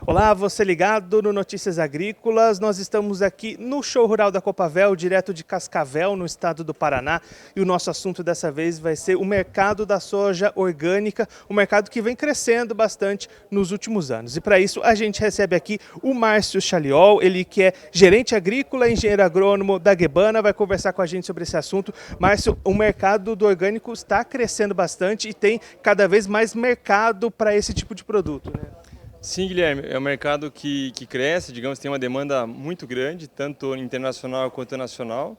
Olá, você ligado no Notícias Agrícolas. Nós estamos aqui no Show Rural da Copavel, direto de Cascavel, no estado do Paraná. E o nosso assunto dessa vez vai ser o mercado da soja orgânica, um mercado que vem crescendo bastante nos últimos anos. E para isso a gente recebe aqui o Márcio Chaliol, ele que é gerente agrícola e engenheiro agrônomo da Guebana, vai conversar com a gente sobre esse assunto. Márcio, o mercado do orgânico está crescendo bastante e tem cada vez mais mercado para esse tipo de produto, né? Sim, Guilherme, é um mercado que cresce, digamos, tem uma demanda muito grande, tanto internacional quanto nacional.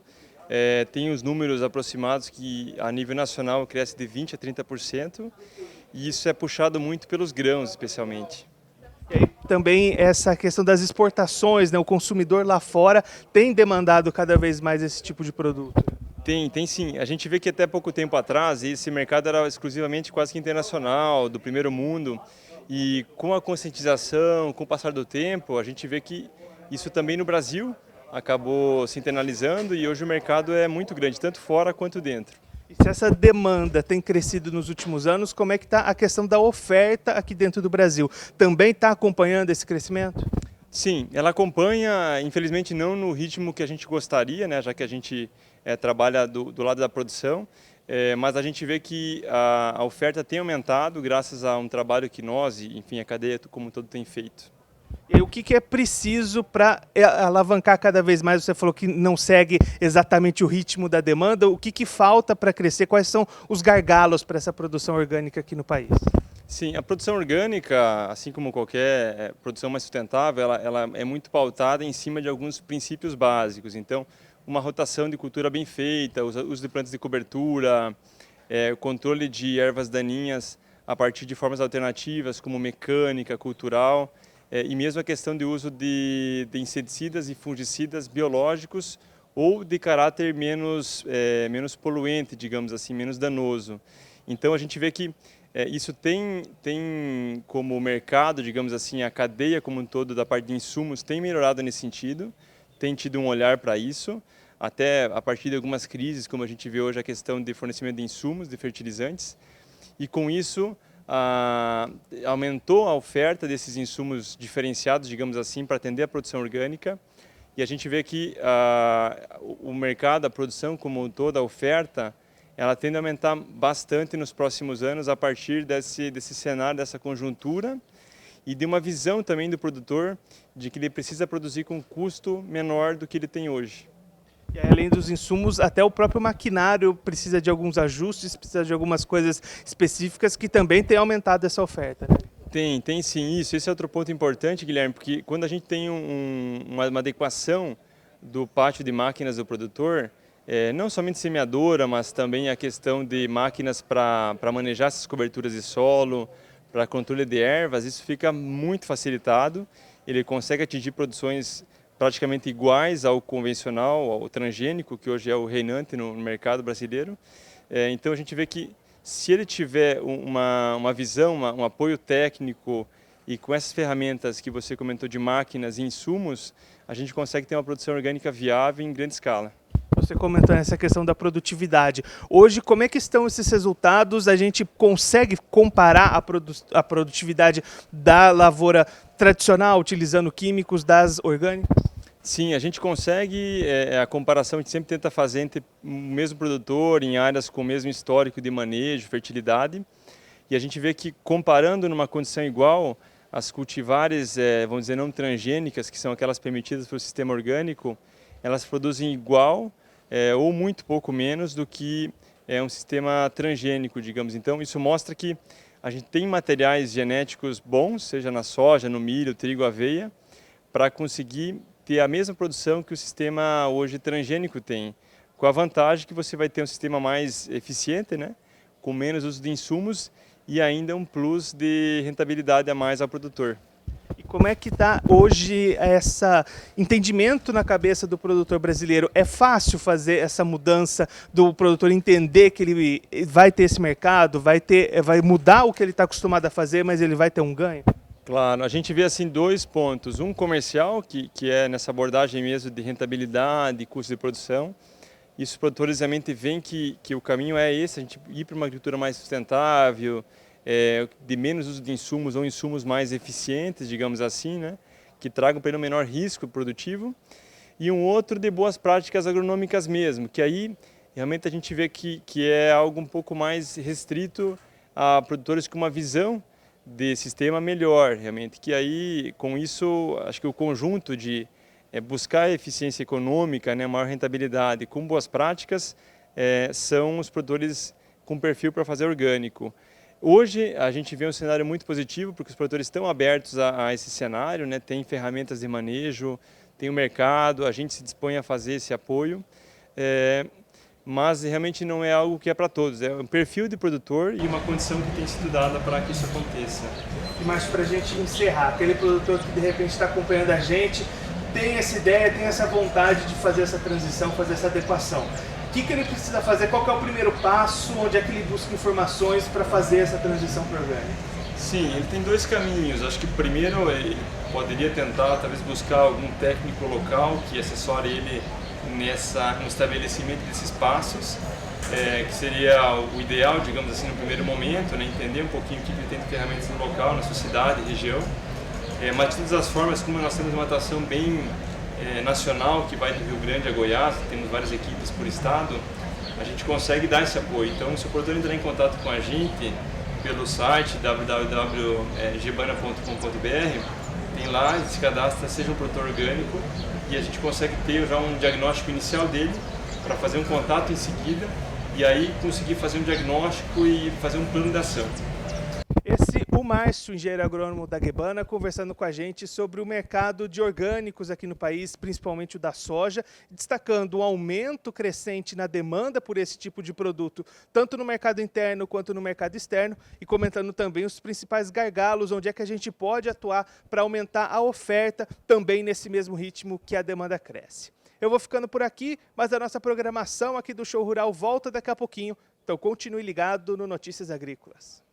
Tem os números aproximados que a nível nacional cresce de 20% a 30%, e isso é puxado muito pelos grãos, especialmente. E aí, também essa questão das exportações, né? O consumidor lá fora tem demandado cada vez mais esse tipo de produto. Tem sim. A gente vê que até pouco tempo atrás esse mercado era exclusivamente quase que internacional, do primeiro mundo. E com a conscientização, com o passar do tempo, a gente vê que isso também no Brasil acabou se internalizando e hoje o mercado é muito grande, tanto fora quanto dentro. E se essa demanda tem crescido nos últimos anos, como é que está a questão da oferta aqui dentro do Brasil? Também está acompanhando esse crescimento? Sim, ela acompanha, infelizmente não no ritmo que a gente gostaria, né, já que a gente trabalha do lado da produção, mas a gente vê que a oferta tem aumentado graças a um trabalho que nós, e enfim, a cadeia como um todo tem feito. E aí, o que é preciso para alavancar cada vez mais? Você falou que não segue exatamente o ritmo da demanda. O que falta para crescer? Quais são os gargalos para essa produção orgânica aqui no país? Sim, a produção orgânica, assim como qualquer produção mais sustentável, ela é muito pautada em cima de alguns princípios básicos. Então, uma rotação de cultura bem feita, uso de plantas de cobertura, o controle de ervas daninhas a partir de formas alternativas, como mecânica, cultural, e mesmo a questão de uso de inseticidas e fungicidas biológicos ou de caráter menos poluente, digamos assim, menos danoso. Então, a gente vê que isso tem como mercado, digamos assim, a cadeia como um todo da parte de insumos tem melhorado nesse sentido, tem tido um olhar para isso, até a partir de algumas crises, como a gente vê hoje a questão de fornecimento de insumos, de fertilizantes, e com isso aumentou a oferta desses insumos diferenciados, digamos assim, para atender a produção orgânica, e a gente vê que o mercado, a produção como um todo, a oferta, ela tende a aumentar bastante nos próximos anos a partir desse cenário, dessa conjuntura e de uma visão também do produtor de que ele precisa produzir com um custo menor do que ele tem hoje. E aí, além dos insumos, até o próprio maquinário precisa de alguns ajustes, precisa de algumas coisas específicas que também tem aumentado essa oferta, né? Tem sim isso. Esse é outro ponto importante, Guilherme, porque quando a gente tem uma adequação do pátio de máquinas do produtor, não somente semeadora, mas também a questão de máquinas para manejar essas coberturas de solo, para controle de ervas, isso fica muito facilitado. Ele consegue atingir produções praticamente iguais ao convencional, ao transgênico, que hoje é o reinante no mercado brasileiro. Então a gente vê que se ele tiver uma visão, um apoio técnico e com essas ferramentas que você comentou de máquinas e insumos, a gente consegue ter uma produção orgânica viável em grande escala. Você comentou essa questão da produtividade. Hoje, como é que estão esses resultados? A gente consegue comparar a produtividade da lavoura tradicional, utilizando químicos, das orgânicas? Sim, a gente consegue, a comparação a gente sempre tenta fazer entre o mesmo produtor, em áreas com o mesmo histórico de manejo, fertilidade, e a gente vê que comparando numa condição igual, as cultivares, vamos dizer, não transgênicas, que são aquelas permitidas pelo sistema orgânico, elas produzem igual ou muito pouco menos do que um sistema transgênico, digamos. Então, isso mostra que a gente tem materiais genéticos bons, seja na soja, no milho, trigo, aveia, para conseguir ter a mesma produção que o sistema hoje transgênico tem, com a vantagem que você vai ter um sistema mais eficiente, né, com menos uso de insumos e ainda um plus de rentabilidade a mais ao produtor. E como é que está hoje esse entendimento na cabeça do produtor brasileiro? É fácil fazer essa mudança do produtor entender que ele vai ter esse mercado, vai mudar o que ele está acostumado a fazer, mas ele vai ter um ganho? Claro, a gente vê assim dois pontos. Um comercial, que é nessa abordagem mesmo de rentabilidade, custo de produção. E os produtores realmente veem que o caminho é esse, a gente ir para uma agricultura mais sustentável, de menos uso de insumos ou insumos mais eficientes, digamos assim, né? Que tragam pelo menor risco produtivo. E um outro de boas práticas agronômicas mesmo, que aí realmente a gente vê que é algo um pouco mais restrito a produtores com uma visão de sistema melhor, realmente, que aí com isso acho que o conjunto de buscar eficiência econômica, né, maior rentabilidade com boas práticas são os produtores com perfil para fazer orgânico. Hoje a gente vê um cenário muito positivo porque os produtores estão abertos a esse cenário, né, tem ferramentas de manejo, tem o mercado, a gente se dispõe a fazer esse apoio, mas realmente não é algo que é para todos, é um perfil de produtor e uma condição que tem sido dada para que isso aconteça. E mais para a gente encerrar, aquele produtor que de repente está acompanhando a gente, tem essa ideia, tem essa vontade de fazer essa transição, fazer essa adequação. O que ele precisa fazer? Qual que é o primeiro passo? Onde é que ele busca informações para fazer essa transição para orgânico? Sim, ele tem dois caminhos. Acho que primeiro ele poderia tentar talvez buscar algum técnico local que assessore ele no estabelecimento desses passos, que seria o ideal, digamos assim, no primeiro momento, né, entender um pouquinho o que ele tem de ferramentas no local, na sua cidade, região. Mas de todas as formas, como nós temos uma atuação bem nacional, que vai do Rio Grande a Goiás, temos várias equipes por estado, a gente consegue dar esse apoio. Então, se o produtor entrar em contato com a gente pelo site www.gebana.com.br, tem lá, ele se cadastra, seja um produtor orgânico, e a gente consegue ter já um diagnóstico inicial dele, para fazer um contato em seguida, e aí conseguir fazer um diagnóstico e fazer um plano de ação. O Márcio, engenheiro agrônomo da Gebana, conversando com a gente sobre o mercado de orgânicos aqui no país, principalmente o da soja, destacando o aumento crescente na demanda por esse tipo de produto, tanto no mercado interno quanto no mercado externo, e comentando também os principais gargalos, onde é que a gente pode atuar para aumentar a oferta também nesse mesmo ritmo que a demanda cresce. Eu vou ficando por aqui, mas a nossa programação aqui do Show Rural volta daqui a pouquinho, então continue ligado no Notícias Agrícolas.